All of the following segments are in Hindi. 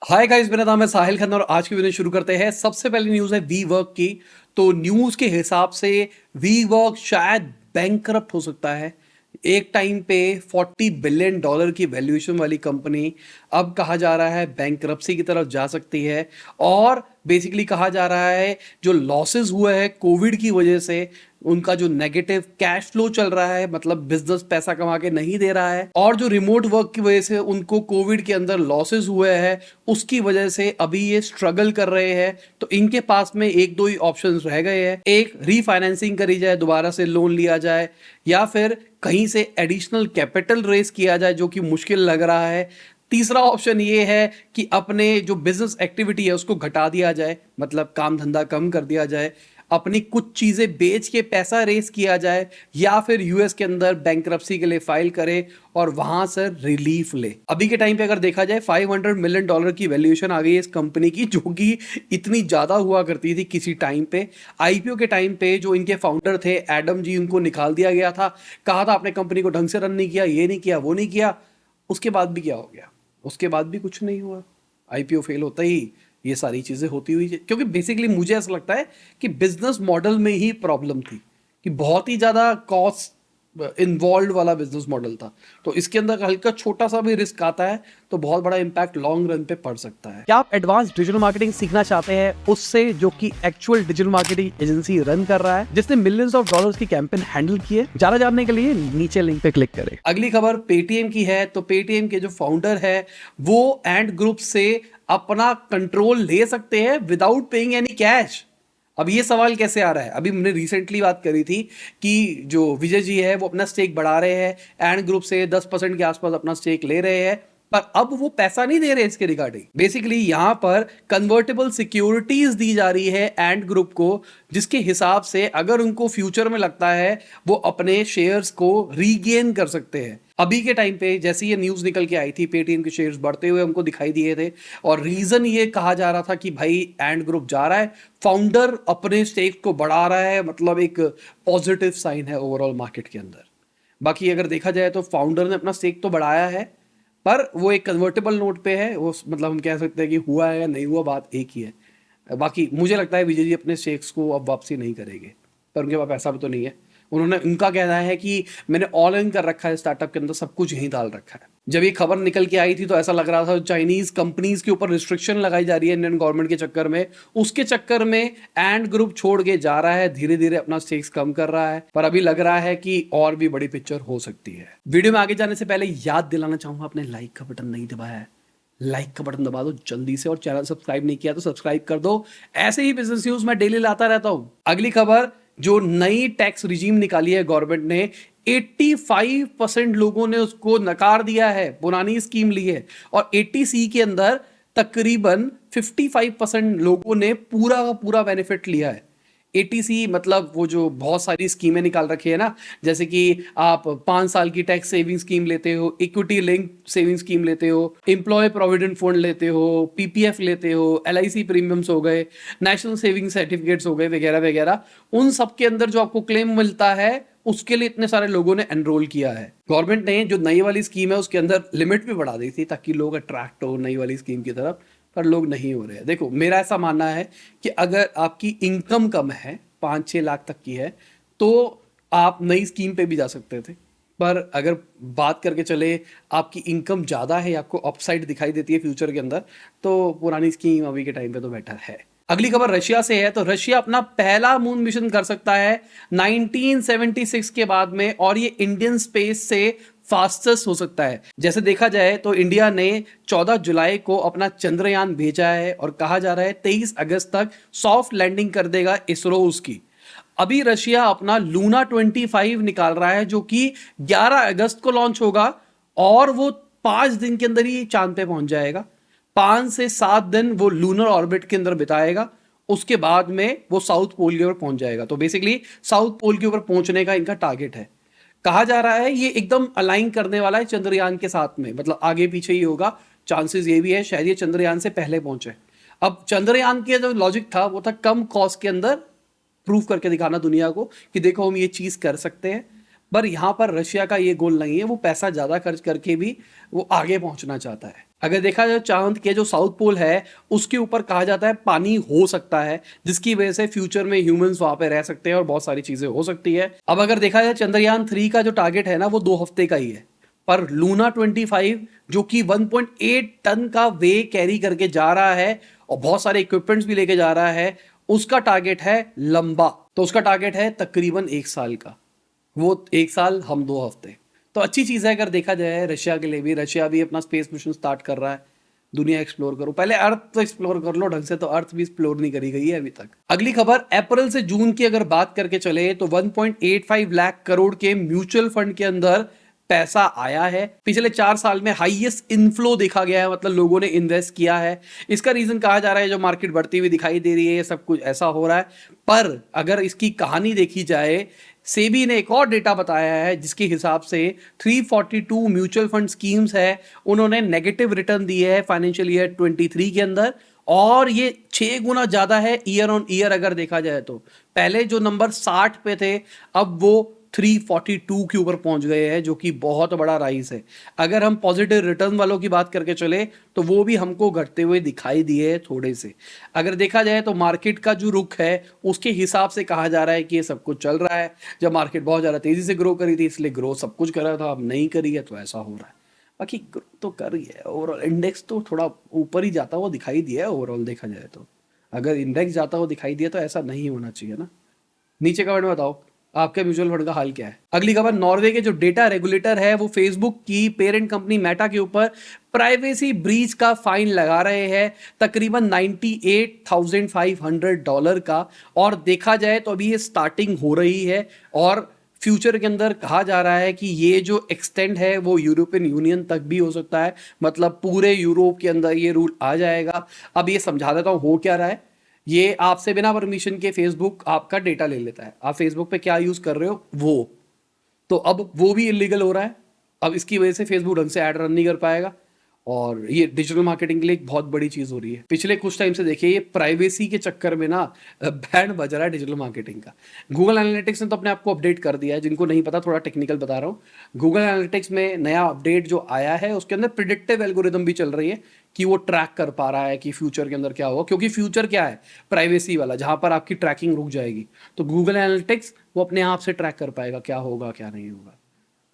हाय गाइस, मेरा नाम है साहिल खन्ना और आज की वीडियो शुरू करते हैं। सबसे पहली न्यूज़ है वी वर्क की। तो न्यूज़ के हिसाब से वी वर्क शायद बैंकरप्ट हो सकता है। एक टाइम पे $40 बिलियन की वैल्यूएशन वाली कंपनी अब कहा जा रहा है बैंकरप्सी की तरफ जा सकती है। और बेसिकली कहा जा रहा है जो लॉसेस हुए हैं कोविड की वजह से, उनका जो नेगेटिव कैश फ्लो चल रहा है, मतलब बिजनेस पैसा कमा के नहीं दे रहा है, और जो रिमोट वर्क की वजह से उनको कोविड के अंदर लॉसेस हुए हैं, उसकी वजह से अभी ये स्ट्रगल कर रहे हैं। तो इनके पास में एक दो ही ऑप्शंस रह गए हैं। एक, रीफाइनेंसिंग करी जाए, दोबारा से लोन लिया जाए, या फिर कहीं से एडिशनल कैपिटल रेस किया जाए, जो कि मुश्किल लग रहा है। तीसरा ऑप्शन ये है कि अपने जो बिजनेस एक्टिविटी है उसको घटा दिया जाए, मतलब काम धंधा कम कर दिया जाए, अपनी कुछ चीजें बेच के पैसा रेस किया जाए, या फिर यूएस के अंदर बैंकरप्सी के लिए फाइल करे और वहां से रिलीफ ले। अभी के टाइम पे अगर देखा जाए $500 मिलियन की वैल्यूएशन आ गई है इस कंपनी की, जो कि इतनी ज्यादा हुआ करती थी किसी टाइम पे। आईपीओ के टाइम पे जो इनके फाउंडर थे एडम जी, उनको निकाल दिया गया था। कहा था आपने कंपनी को ढंग से रन नहीं किया, ये नहीं किया, वो नहीं किया। उसके बाद भी क्या हो गया? उसके बाद भी कुछ नहीं हुआ। आईपीओ फेल होता ही ये सारी चीजें होती हुई, क्योंकि बेसिकली मुझे ऐसा लगता है कि बिजनेस मॉडल में ही प्रॉब्लम थी, कि बहुत ही ज्यादा कॉस्ट इन्वॉल्व वाला बिजनेस मॉडल था। तो इसके अंदर हल्का छोटा सा भी रिस्क आता है तो बहुत बड़ा इंपैक्ट लॉन्ग रन पे पड़ सकता है। क्या आप एडवांस डिजिटल मार्केटिंग सीखना चाहते हैं उससे, जो कि actual digital marketing agency run कर रहा है, जिसने मिलियंस ऑफ डॉलर्स की कैंपेन हैंडल की है? ज्यादा जानने के लिए नीचे लिंक पे क्लिक करें। अगली खबर पेटीएम की है। तो पेटीएम के जो फाउंडर है वो एंड ग्रुप से अपना कंट्रोल ले सकते हैं विदाउट पेइंग एनी कैश। अब ये सवाल कैसे आ रहा है? अभी हमने रिसेंटली बात करी थी कि जो विजय जी है वो अपना स्टेक बढ़ा रहे हैं, एंड ग्रुप से 10% के आसपास अपना स्टेक ले रहे हैं, पर अब वो पैसा नहीं दे रहे इसके रिगार्डिंग। बेसिकली यहां पर कन्वर्टेबल सिक्योरिटीज दी जा रही है एंड ग्रुप को, जिसके हिसाब से अगर उनको फ्यूचर में लगता है वो अपने शेयर्स को रीगेन कर सकते हैं। अभी के टाइम पे जैसे ये न्यूज निकल के आई थी, पेटीएम के शेयर्स बढ़ते हुए हमको दिखाई दिए थे, और रीजन ये कहा जा रहा था कि भाई एंड ग्रुप जा रहा है, फाउंडर अपने स्टेक को बढ़ा रहा है, मतलब एक पॉजिटिव साइन है ओवरऑल मार्केट के अंदर। बाकी अगर देखा जाए तो फाउंडर ने अपना स्टेक तो बढ़ाया है, पर वो एक कन्वर्टेबल नोट पे है। वो मतलब हम कह सकते हैं कि हुआ है या नहीं हुआ, बात एक ही है। बाकी मुझे लगता है विजय जी अपने शेयर्स को अब वापसी नहीं करेंगे, पर उनके पास पैसा भी तो नहीं है। उन्होंने, उनका कहना है कि मैंने ऑल इन कर रखा है, स्टार्टअप के अंदर सब कुछ यहीं डाल रखा है। जब ये खबर निकल के आई थी तो ऐसा लग रहा था चाइनीज कंपनीज के ऊपर रिस्ट्रिक्शन लगाई जा रही है इंडियन गवर्नमेंट के चक्कर में, उसके चक्कर में एंड ग्रुप छोड़ के जा रहा है, धीरे धीरे अपना स्टेक्स कम कर रहा है। पर अभी लग रहा है कि और भी बड़ी पिक्चर हो सकती है। वीडियो में आगे जाने से पहले याद दिलाना चाहूंगा, आपने लाइक का बटन नहीं दबाया है, लाइक का बटन दबा दो जल्दी से, और चैनल सब्सक्राइब नहीं किया तो सब्सक्राइब कर दो। ऐसे ही बिजनेस न्यूज मैं डेली लाता रहता हूं। अगली खबर, जो नई टैक्स रिजीम निकाली है गवर्नमेंट ने, 85% लोगों ने उसको नकार दिया है, पुरानी स्कीम ली है, और 80C के अंदर तकरीबन 55% लोगों ने पूरा का पूरा बेनिफिट लिया है। 80C मतलब वो जो बहुत सारी स्कीमें निकाल रखी है ना, जैसे कि आप 5 साल की टैक्स सेविंग स्कीम लेते हो, इक्विटी लिंक सेविंग स्कीम लेते हो, एम्प्लॉय प्रोविडेंट फंड लेते हो, पीपीएफ लेते हो, एलआईसी प्रीमियम्स हो गए, नेशनल सेविंग सर्टिफिकेट्स हो गए, वगैरह वगैरह। उन सब के अंदर जो आपको क्लेम मिलता है उसके लिए इतने सारे लोगों ने एनरोल किया है। गवर्नमेंट ने जो नई वाली स्कीम है उसके अंदर लिमिट भी बढ़ा दी थी ताकि लोग अट्रैक्ट हो नई वाली स्कीम की तरफ, पर लोग नहीं हो रहे हैं। देखो, मेरा ऐसा मानना है कि अगर आपकी इनकम कम है, 5-6 लाख तक की है, तो आप नई स्कीम पे भी जा सकते थे। पर अगर बात करके चले आपकी इनकम ज़्यादा है, आपको अपसाइड दिखाई देती है फ्यूचर के अंदर, तो पुरानी स्कीम अभी के टाइम पे तो बेटर है। अगली खबर रशिया से है। तो रशिया अपना पहला मून मिशन कर सकता है 1976 के बाद में, और ये इंडियन स्पेस से फास्टेस्ट हो सकता है। जैसे देखा जाए तो इंडिया ने 14 जुलाई को अपना चंद्रयान भेजा है, और कहा जा रहा है 23 अगस्त तक सॉफ्ट लैंडिंग कर देगा इसरो उसकी। अभी रशिया अपना लूना 25 निकाल रहा है, जो कि 11 अगस्त को लॉन्च होगा, और वो 5 दिन के अंदर ही चांद पे पहुंच जाएगा। 5 से 7 दिन वो लूनर ऑर्बिट के अंदर बिताएगा, उसके बाद में वो साउथ पोल के ऊपर पहुंच जाएगा। तो बेसिकली साउथ पोल के ऊपर पहुंचने का इनका टारगेट है। कहा जा रहा है ये एकदम अलाइन करने वाला है चंद्रयान के साथ में, मतलब आगे पीछे ही होगा। चांसेस ये भी है शायद ये चंद्रयान से पहले पहुंचे। अब चंद्रयान के जो लॉजिक था वो था कम कॉस्ट के अंदर प्रूव करके दिखाना दुनिया को कि देखो हम ये चीज कर सकते हैं। पर यहाँ पर रशिया का ये गोल नहीं है, वो पैसा ज्यादा खर्च करके भी वो आगे पहुंचना चाहता है। अगर देखा जाए चांद के जो साउथ पोल है उसके ऊपर कहा जाता है पानी हो सकता है, जिसकी वजह से फ्यूचर में ह्यूमंस वहां पे रह सकते हैं और बहुत सारी चीजें हो सकती है। अब अगर देखा जाए चंद्रयान 3 का जो टारगेट है ना वो 2 हफ्ते का ही है, पर लूना 25 जो कि 1.8 टन का वे कैरी करके जा रहा है और बहुत सारे इक्विपमेंट्स भी लेके जा रहा है, उसका टारगेट है लंबा। तो उसका टारगेट है तकरीबन 1 साल का, वो 1 साल हम 2 हफ्ते। तो अच्छी चीज है अगर देखा जाए रशिया के लिए भी। रशिया भी अपना स्पेस मिशन स्टार्ट कर रहा है, दुनिया एक्सप्लोर करो, पहले अर्थ तो एक्सप्लोर कर लो ढंग से, तो अर्थ भी एक्सप्लोर नहीं करी गई है अभी तक। अगली खबर अप्रैल से जून की अगर बात करके चले तो 1.85 लाख करोड़ के म्यूचुअल फंड के अंदर पैसा आया है। पिछले 4 साल में हाईएस्ट इनफ्लो देखा गया है, मतलब लोगों ने इन्वेस्ट किया है। इसका रीजन कहा जा रहा है जो मार्केट बढ़ती हुई दिखाई दे रही है, सब कुछ ऐसा हो रहा है। पर अगर इसकी कहानी देखी जाए, सेबी ने एक और डेटा बताया है जिसके हिसाब से 342 म्यूचुअल फंड स्कीम्स है, उन्होंने नेगेटिव रिटर्न दिए है फाइनेंशियल ईयर 23 के अंदर, और ये 6 गुना ज्यादा है ईयर ऑन ईयर अगर देखा जाए तो। पहले जो नंबर 60 पे थे अब वो 342 के ऊपर पहुंच गए हैं, जो कि बहुत बड़ा राइज है। अगर हम पॉजिटिव रिटर्न वालों की बात करके चले तो वो भी हमको घटते हुए दिखाई दिए हैं थोड़े से। अगर देखा जाए तो मार्केट का जो रुख है उसके हिसाब से कहा जा रहा है कि ये सब कुछ चल रहा है। जब मार्केट बहुत ज्यादा तेजी से ग्रो करी थी इसलिए ग्रो सब कुछ कर रहा था, अब नहीं करी है तो ऐसा हो रहा है। बाकी ग्रो तो कर रही है, ओवरऑल इंडेक्स तो थोड़ा ऊपर ही जाता हुआ दिखाई दिया है ओवरऑल देखा जाए तो। अगर इंडेक्स जाता हुआ दिखाई दिया तो ऐसा नहीं होना चाहिए ना। नीचे कमेंट में बताओ आपके म्यूचुअल फंड का हाल क्या है। अगली खबर, नॉर्वे के जो डेटा रेगुलेटर है वो फेसबुक की पेरेंट कंपनी मेटा के ऊपर प्राइवेसी ब्रीच का फाइन लगा रहे हैं, तकरीबन $98,500 का। और देखा जाए तो अभी ये स्टार्टिंग हो रही है और फ्यूचर के अंदर कहा जा रहा है कि ये जो एक्सटेंड है वो यूरोपियन यूनियन तक भी हो सकता है, मतलब पूरे यूरोप के अंदर ये रूल आ जाएगा। अब ये समझा देता हूं हो क्या रहा है। ये आपसे बिना परमिशन के फेसबुक आपका डेटा ले लेता है, आप फेसबुक पे क्या यूज कर रहे हो वो, तो अब वो भी इलीगल हो रहा है। अब इसकी वजह से फेसबुक ढंग से ऐड रन नहीं कर पाएगा और ये डिजिटल मार्केटिंग के लिए एक बहुत बड़ी चीज हो रही है। पिछले कुछ टाइम से देखिए ये प्राइवेसी के चक्कर में ना बैंड बज रहा है डिजिटल मार्केटिंग का। गूगल एनालिटिक्स ने तो अपने आप को अपडेट कर दिया है, जिनको नहीं पता थोड़ा टेक्निकल बता रहा हूँ। गूगल एनालिटिक्स में नया अपडेट जो आया है उसके अंदर प्रिडिक्टिव एल्गोरिदम भी चल रही है कि वो ट्रैक कर पा रहा है कि फ्यूचर के अंदर क्या होगा, क्योंकि फ्यूचर क्या है प्राइवेसी वाला, जहां पर आपकी ट्रैकिंग रुक जाएगी। तो गूगल एनालिटिक्स वो अपने आप से ट्रैक कर पाएगा क्या होगा क्या नहीं होगा।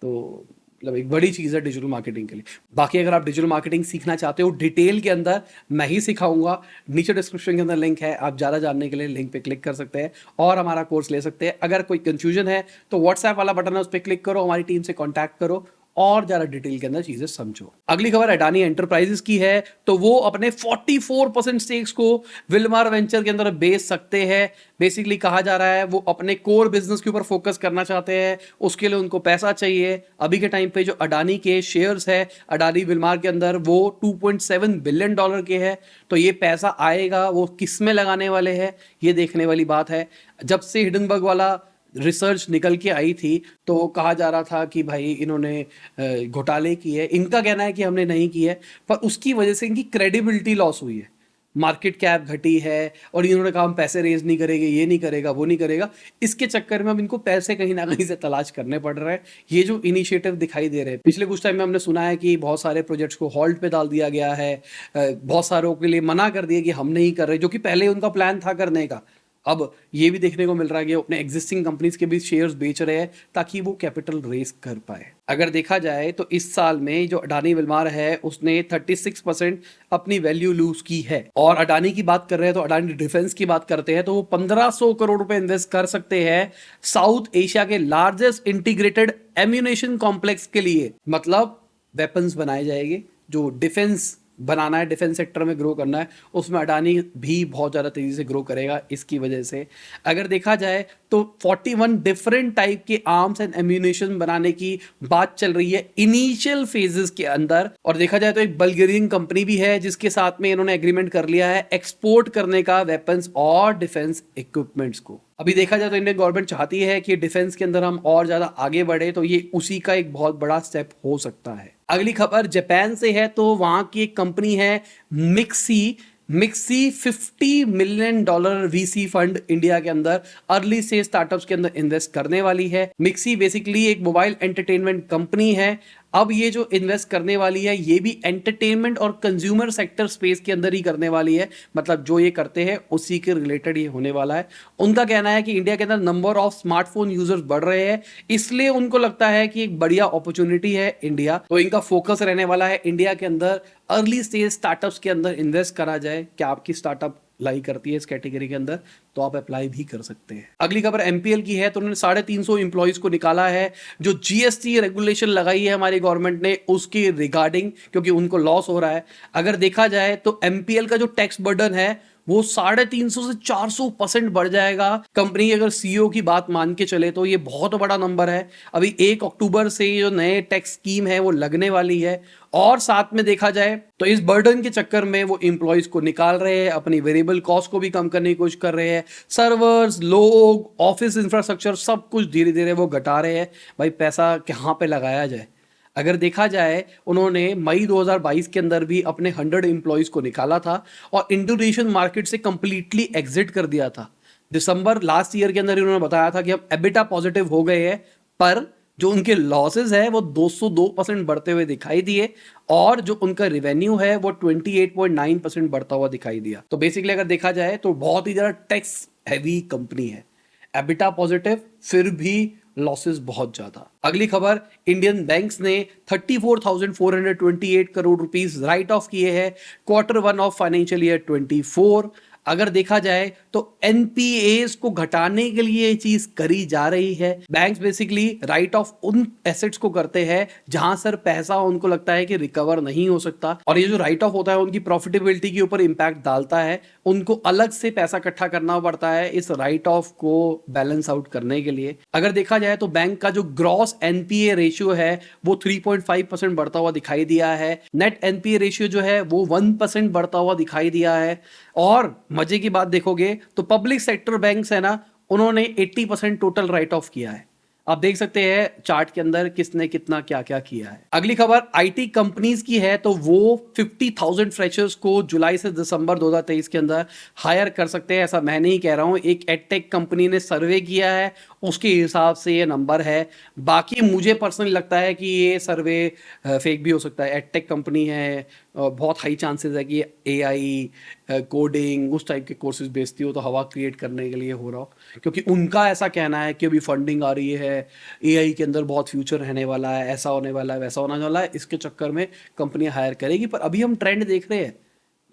तो मतलब एक बड़ी चीज़ है डिजिटल मार्केटिंग के लिए। बाकी अगर आप डिजिटल मार्केटिंग सीखना चाहते हो डिटेल के अंदर, मैं ही सिखाऊंगा। नीचे डिस्क्रिप्शन के अंदर लिंक है, आप ज़्यादा जानने के लिए लिंक पे क्लिक कर सकते हैं और हमारा कोर्स ले सकते हैं। अगर कोई कंफ्यूजन है तो व्हाट्सएप वाला बटन है उस पर क्लिक करो, हमारी टीम से कॉन्टैक्ट करो और ज्यादा डिटेल के अंदर चीजें समझो। अगली खबर अडानी एंटरप्राइजेस की है, तो वो अपने 44% स्टेक्स को विलमार वेंचर के अंदर बेच सकते हैं। बेसिकली कहा जा रहा है वो अपने कोर बिजनेस के ऊपर फोकस करना चाहते हैं, उसके लिए उनको पैसा चाहिए। अभी के टाइम पे जो अडानी के शेयर्स है अडानी विलमार के अंदर वो $2.7 बिलियन के है। तो ये पैसा आएगा वो किस में लगाने वाले हैं ये देखने वाली बात है। जब से हिडनबर्ग वाला रिसर्च निकल के आई थी तो कहा जा रहा था कि भाई इन्होंने घोटाले किए है, इनका कहना है कि हमने नहीं किए है, पर उसकी वजह से इनकी क्रेडिबिलिटी लॉस हुई है, मार्केट कैप घटी है और इन्होंने कहा हम पैसे रेज नहीं करेंगे, ये नहीं करेगा वो नहीं करेगा। इसके चक्कर में अब इनको पैसे कहीं ना कहीं से तलाश करने पड़ रहे हैं। ये जो इनिशिएटिव दिखाई दे रहे हैं पिछले कुछ टाइम में हमने सुना है कि बहुत सारे प्रोजेक्ट्स को हॉल्ट पे डाल दिया गया है, बहुत सारों के लिए मना कर दिया कि हम नहीं कर रहे, जो कि पहले उनका प्लान था करने का। अब ये भी देखने को मिल रहा है कि अपने एग्जिस्टिंग कंपनीज के भी शेयर्स बेच रहे हैं ताकि वो कैपिटल रेज कर पाए। अगर देखा जाए तो इस साल में जो अडानी विलमार है उसने 36% अपनी वैल्यू लूज की है। और अडानी की बात कर रहे हैं तो अडानी डिफेंस की बात करते हैं तो वो 1500 करोड़ रुपए इन्वेस्ट कर सकते हैं साउथ एशिया के लार्जेस्ट इंटीग्रेटेड एम्यूनेशन कॉम्प्लेक्स के लिए। मतलब वेपन्स बनाए जाएंगे, जो डिफेंस बनाना है, डिफेंस सेक्टर में ग्रो करना है, उसमें अडानी भी बहुत ज़्यादा तेज़ी से ग्रो करेगा। इसकी वजह से अगर देखा जाए तो 41 डिफरेंट टाइप के आर्म्स एंड एम्यूनेशन बनाने की बात चल रही है इनिशियल फेजेस के अंदर। और देखा जाए तो एक बल्गेरियन कंपनी भी है जिसके साथ में इन्होंने एग्रीमेंट कर लिया है एक्सपोर्ट करने का वेपन्स और डिफेंस इक्विपमेंट्स को। अभी देखा जाए तो इंडियन गवर्नमेंट चाहती है कि डिफेंस के अंदर हम और ज्यादा आगे बढ़े, तो ये उसी का एक बहुत बड़ा स्टेप हो सकता है। अगली खबर जापान से है, तो वहां की एक कंपनी है mixie mixie $50 million VC fund India के अंदर अर्ली स्टेज स्टार्टअप्स के अंदर इन्वेस्ट करने वाली है। मिक्सी बेसिकली एक मोबाइल एंटरटेनमेंट कंपनी है। अब ये जो इन्वेस्ट करने वाली है ये भी एंटरटेनमेंट और कंज्यूमर सेक्टर स्पेस के अंदर ही करने वाली है, मतलब जो ये करते हैं उसी के रिलेटेड ये होने वाला है। उनका कहना है कि इंडिया के अंदर नंबर ऑफ स्मार्टफोन यूजर्स बढ़ रहे हैं, इसलिए उनको लगता है कि एक बढ़िया अपॉर्चुनिटी है इंडिया, तो इनका फोकस रहने वाला है इंडिया के अंदर अर्ली स्टेज स्टार्टअप्स के अंदर इन्वेस्ट करा जाए। क्या आपकी स्टार्टअप लाई करती है इस कैटेगरी के अंदर, तो आप अप्लाई भी कर सकते हैं। अगली खबर एमपीएल की है, तो उन्होंने 350 एम्प्लॉइज को निकाला है। जो जीएसटी रेगुलेशन लगाई है हमारी गवर्नमेंट ने उसकी रिगार्डिंग, क्योंकि उनको लॉस हो रहा है। अगर देखा जाए तो एमपीएल का जो टैक्स बर्डन है वो 350 से 400% बढ़ जाएगा। कंपनी अगर सीईओ की बात मान के चले तो ये बहुत बड़ा नंबर है। अभी 1 अक्टूबर से जो नए टैक्स स्कीम है वो लगने वाली है, और साथ में देखा जाए तो इस बर्डन के चक्कर में वो एम्प्लॉइज को निकाल रहे हैं, अपनी वेरिएबल कॉस्ट को भी कम करने की कोशिश कर रहे हैं। सर्वर्स, लोग, ऑफिस इंफ्रास्ट्रक्चर सब कुछ धीरे धीरे वो घटा रहे हैं। भाई पैसा कहाँ पे लगाया जाए? अगर देखा जाए उन्होंने मई 2022 के अंदर भी अपने 100 एम्प्लॉइज को निकाला था और इंडोनेशियन मार्केट से कंप्लीटली एग्जिट कर दिया था। दिसंबर लास्ट ईयर के अंदर उन्होंने बताया था कि हम एबिटा पॉजिटिव हो गए हैं, पर जो उनके लॉसेस है वो 202% बढ़ते हुए दिखाई दिए, और जो उनका रेवेन्यू है वो 28.9% बढ़ता हुआ दिखाई दिया। तो बेसिकली अगर देखा जाए तो बहुत ही ज्यादा टैक्स हैवी कंपनी है। एबिटा पॉजिटिव फिर भी लॉसेस बहुत ज्यादा। अगली खबर, इंडियन बैंक्स ने 34,428 करोड़ रुपीस राइट ऑफ किए हैं Q1 ऑफ फाइनेंशियल ईयर 24। अगर देखा जाए तो एनपीएस को घटाने के लिए ये चीज करी जा रही है। बैंक्स बेसिकली राइट ऑफ उन एसेट्स को करते हैं जहां सर पैसा उनको लगता है कि रिकवर नहीं हो सकता, और ये जो राइट ऑफ होता है उनकी प्रॉफिटेबिलिटी के ऊपर इंपैक्ट डालता है। उनको अलग से पैसा इकट्ठा करना पड़ता है इस राइट ऑफ को बैलेंस आउट करने के लिए। अगर देखा जाए तो बैंक का जो ग्रॉस एनपीए रेशियो है वो 3.5% बढ़ता हुआ दिखाई दिया है। नेट एनपीए रेशियो जो है वो 1% बढ़ता हुआ दिखाई दिया है। और मजे की बात देखोगे तो पब्लिक सेक्टर बैंक्स है ना, उन्होंने 80% टोटल राइट ऑफ किया है। आप देख सकते हैं चार्ट के अंदर किसने कितना क्या क्या किया है। अगली खबर आईटी कंपनीज की है, तो वो 50,000 फ्रेशर्स को जुलाई से दिसंबर 2023 के अंदर हायर कर सकते हैं। ऐसा मैं नहीं कह रहा हूं, एक एडटेक कंपनी ने सर्वे किया है उसके हिसाब से ये नंबर है। बाकी मुझे पर्सनली लगता है कि ये सर्वे फेक भी हो सकता है। एडटेक कंपनी है, बहुत हाई चांसेस है कि एआई कोडिंग उस टाइप के कोर्सेज बेचती हो, तो हवा क्रिएट करने के लिए हो रहा हो, क्योंकि उनका ऐसा कहना है कि अभी फंडिंग आ रही है, एआई के अंदर बहुत फ्यूचर रहने वाला है, ऐसा होने वाला है, वैसा होने वाला है, इसके चक्कर में कंपनी हायर करेगी। पर अभी हम ट्रेंड देख रहे हैं,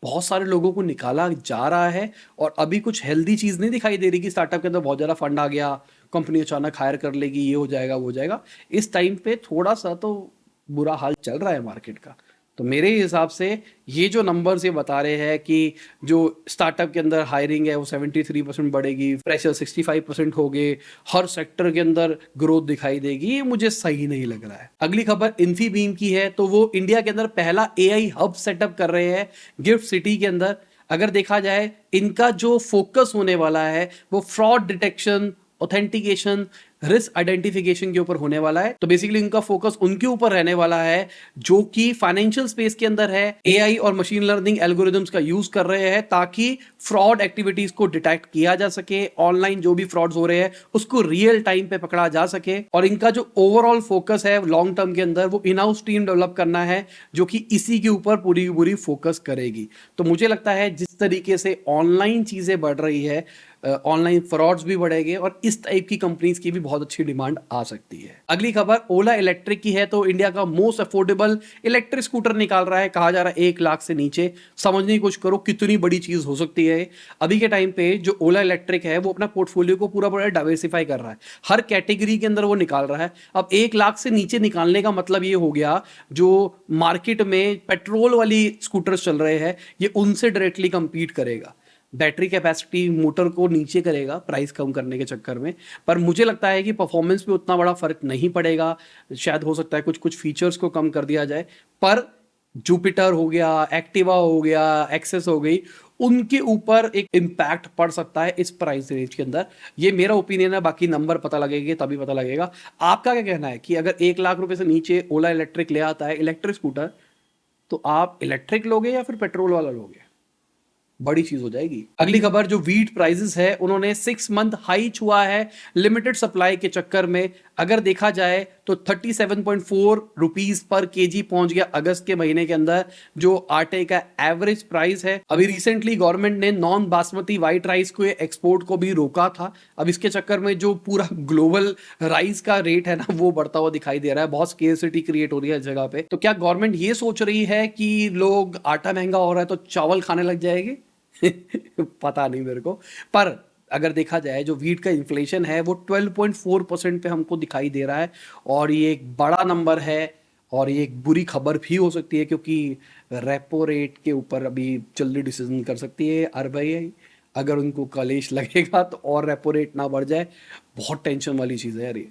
बहुत सारे लोगों को निकाला जा रहा है, और अभी कुछ हेल्दी चीज़ नहीं दिखाई दे रही कि स्टार्टअप के अंदर बहुत ज़्यादा फंड आ गया, कंपनी अचानक हायर कर लेगी, ये हो जाएगा वो हो जाएगा। इस टाइम पे थोड़ा सा तो बुरा हाल चल रहा है मार्केट का। तो मेरे हिसाब से ये जो नंबर्स ये बता रहे हैं कि जो स्टार्टअप के अंदर हायरिंग है वो 73% बढ़ेगी, फ्रेशर 65% हो गए, हर सेक्टर के अंदर ग्रोथ दिखाई देगी, ये मुझे सही नहीं लग रहा है। अगली खबर इन्फीबीम की है, तो वो इंडिया के अंदर पहला एआई हब सेटअप कर रहे हैं गिफ्ट सिटी के अंदर। अगर देखा जाए इनका जो फोकस होने वाला है वो fraud detection, authentication, risk identification के ऊपर होने वाला है। तो बेसिकली इनका फोकस उनके ऊपर रहने वाला है जो कि फाइनेंशियल स्पेस के अंदर है। एआई और मशीन लर्निंग एल्गोरिदम्स का यूज कर रहे हैं ताकि फ्रॉड एक्टिविटीज को डिटेक्ट किया जा सके, ऑनलाइन जो भी फ्रॉड्स हो रहे हैं उसको रियल टाइम पे पकड़ा जा सके। और इनका जो ओवरऑल फोकस है लॉन्ग टर्म के अंदर वो इन हाउस टीम डेवलप करना है जो कि इसी के ऊपर पूरी पूरी फोकस करेगी। तो मुझे लगता है जिस तरीके से ऑनलाइन चीजें बढ़ रही है, ऑनलाइन फ्रॉड्स भी बढ़ेंगे और इस टाइप की कंपनीज की भी बहुत अच्छी डिमांड आ सकती है। अगली खबर ओला इलेक्ट्रिक की है, तो इंडिया का मोस्ट अफोर्डेबल इलेक्ट्रिक स्कूटर निकाल रहा है, कहा जा रहा है 1 लाख से नीचे। समझने की कोशिश करो कितनी बड़ी चीज हो सकती है। अभी के टाइम पे जो ओला इलेक्ट्रिक है वो अपना पोर्टफोलियो को पूरा पूरा डाइवर्सिफाई कर रहा है, हर कैटेगरी के अंदर वो निकाल रहा है। अब 1 लाख से नीचे निकालने का मतलब ये हो गया जो मार्केट में पेट्रोल वाली स्कूटर्स चल रहे हैं ये उनसे डायरेक्टली कंपीट करेगा। बैटरी कैपेसिटी मोटर को नीचे करेगा प्राइस कम करने के चक्कर में, पर मुझे लगता है कि परफॉर्मेंस पे उतना बड़ा फर्क नहीं पड़ेगा। शायद हो सकता है कुछ कुछ फीचर्स को कम कर दिया जाए, पर जुपिटर हो गया, एक्टिवा हो गया, एक्सेस हो गई, उनके ऊपर एक इम्पैक्ट पड़ सकता है इस प्राइस रेंज के अंदर। ये मेरा ओपिनियन है, बाकी नंबर पता लगेगा तभी पता लगेगा। आपका क्या कहना है कि अगर 1 लाख रुपए से नीचे ओला इलेक्ट्रिक ले आता है इलेक्ट्रिक स्कूटर, तो आप इलेक्ट्रिक लोगे या फिर पेट्रोल वाला लोगे? बड़ी चीज हो जाएगी। अगली खबर जो वीट प्राइसेस है उन्होंने 6 मंथ हाई छुआ है लिमिटेड सप्लाई के चक्कर में। अगर देखा जाए तो 37.4 रुपीज पर केजी पहुंच गया अगस्त के महीने के अंदर, जो आटे का एवरेज प्राइस है। अभी रिसेंटली गवर्नमेंट ने नॉन बासमती व्हाइट राइस को एक्सपोर्ट को भी रोका था। अब इसके चक्कर में जो पूरा ग्लोबल राइस का रेट है ना वो बढ़ता हुआ दिखाई दे रहा है, बहुत स्केर्सिटी क्रिएट हो रही है इस जगह पे। तो क्या गवर्नमेंट ये सोच रही है कि लोग आटा महंगा हो रहा है तो चावल खाने लग जाएंगे? पता नहीं मेरे को। पर अगर देखा जाए जो वीट का इन्फ्लेशन है वो 12.4% पे हमको दिखाई दे रहा है, और ये एक बड़ा नंबर है और ये एक बुरी खबर भी हो सकती है, क्योंकि रेपो रेट के ऊपर अभी जल्दी डिसीजन कर सकती है आरबीआई। अगर उनको कलेश लगेगा तो और रेपो रेट ना बढ़ जाए, बहुत टेंशन वाली चीज़ है यार ये,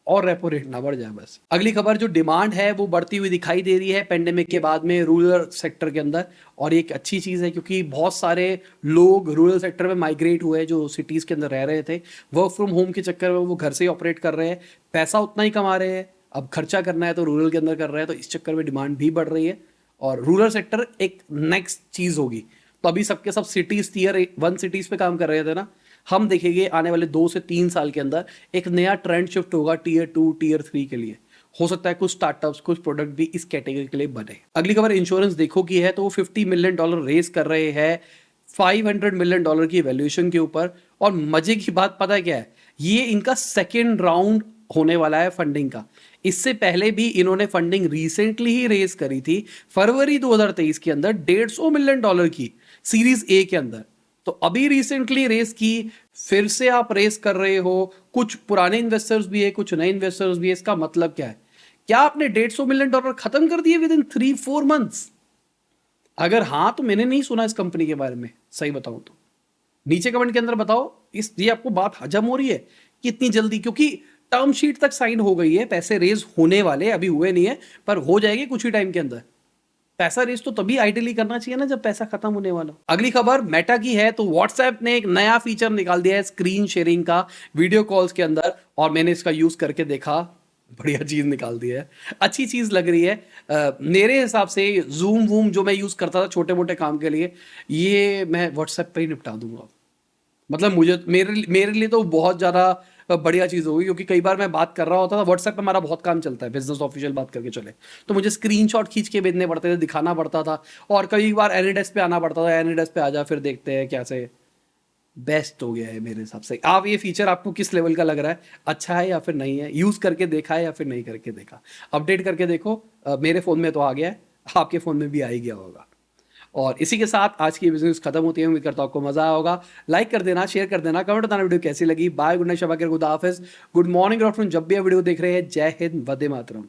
और रेपो रेट ना बढ़ जाए बस। अगली खबर जो डिमांड है वो बढ़ती हुई दिखाई दे रही है पेंडेमिक के बाद में रूरल सेक्टर के अंदर, और एक अच्छी चीज़ है क्योंकि बहुत सारे लोग रूरल सेक्टर में माइग्रेट हुए हैं जो सिटीज़ के अंदर रह रहे थे। वर्क फ्रॉम होम के चक्कर में वो घर से ही ऑपरेट कर रहे हैं, पैसा उतना ही कमा रहे हैं, अब खर्चा करना है तो रूरल के अंदर कर रहे हैं, तो इस चक्कर में डिमांड भी बढ़ रही है और रूरल सेक्टर एक नेक्स्ट चीज़ होगी। तो अभी सबके सब सिटीज़ टीयर 1 सिटीज़ पे काम कर रहे थे ना, हम देखेंगे आने वाले 2 से 3 साल के अंदर एक नया ट्रेंड शिफ्ट होगा टीयर 2 टीयर 3 के लिए। हो सकता है कुछ स्टार्टअप्स कुछ प्रोडक्ट भी इस कैटेगरी के लिए बने। अगली खबर इंश्योरेंस देखो की है, तो वो $50 मिलियन रेस कर रहे हैं $500 मिलियन की वैल्यूएशन के ऊपर। और मजे की बात पता है क्या है, ये इनका सेकेंड राउंड होने वाला है फंडिंग का। इससे पहले भी इन्होंने फंडिंग रिसेंटली ही रेस करी थी फरवरी 2023 के अंदर $150 मिलियन की सीरीज ए के अंदर। तो अभी रिसेंटली रेस की, फिर से आप रेस कर रहे हो, कुछ पुराने इन्वेस्टर्स भी है कुछ नए इन्वेस्टर्स भी है। इसका मतलब क्या है, क्या आपने $150 मिलियन खत्म कर दिए विद इन 3-4 मंथ्स? अगर हाँ तो मैंने नहीं सुना इस कंपनी के बारे में, सही बताऊं तो नीचे कमेंट के अंदर बताओ इस ये आपको बात हजम हो रही है कि इतनी जल्दी, क्योंकि टर्म शीट तक साइन हो गई है, पैसे रेज होने वाले, अभी हुए नहीं है पर हो जाएंगे कुछ ही टाइम के अंदर। पैसा रेस तो तभी आइडियली करना चाहिए ना जब पैसा खत्म होने वाला। अगली खबर मेटा की है, तो व्हाट्सएप ने एक नया फीचर निकाल दिया है स्क्रीन शेयरिंग का वीडियो कॉल्स के अंदर, और मैंने इसका यूज करके देखा, बढ़िया चीज निकाल दी है, अच्छी चीज लग रही है। मेरे हिसाब से जूम वूम जो मैं यूज करता था छोटे मोटे काम के लिए, ये मैं व्हाट्सएप पे ही निपटा दूंगा। मतलब मुझे मेरे लिए तो बहुत ज़्यादा बढ़िया चीज़ होगी, क्योंकि कई बार मैं बात कर रहा होता था व्हाट्सएप पे, हमारा बहुत काम चलता है बिजनेस ऑफिशियल बात करके चले, तो मुझे स्क्रीनशॉट खींच के भेजने पड़ते थे, दिखाना पड़ता था, और कई बार एनीडेस्क पे आना पड़ता था, एनीडेस्क पे आ जा फिर देखते हैं कैसे। बेस्ट हो गया है मेरे हिसाब से। आप ये फीचर आपको किस लेवल का लग रहा है, अच्छा है या फिर नहीं है, यूज़ करके देखा है या फिर नहीं करके देखा, अपडेट करके देखो। मेरे फ़ोन में तो आ गया है, आपके फ़ोन में भी आ ही गया होगा। और इसी के साथ आज की बिजनेस खत्म होती है, उम्मीद करता हूं आपको मजा आया होगा। लाइक कर देना, शेयर कर देना, कमेंट बताना वीडियो कैसी लगी। बाय, गुड नाइट, शबा के खुदा हाफिज, गुड मॉर्निंग, गुड आफ्टरनून, जब भी आप वीडियो देख रहे हैं। जय हिंद, वंदे मातरम।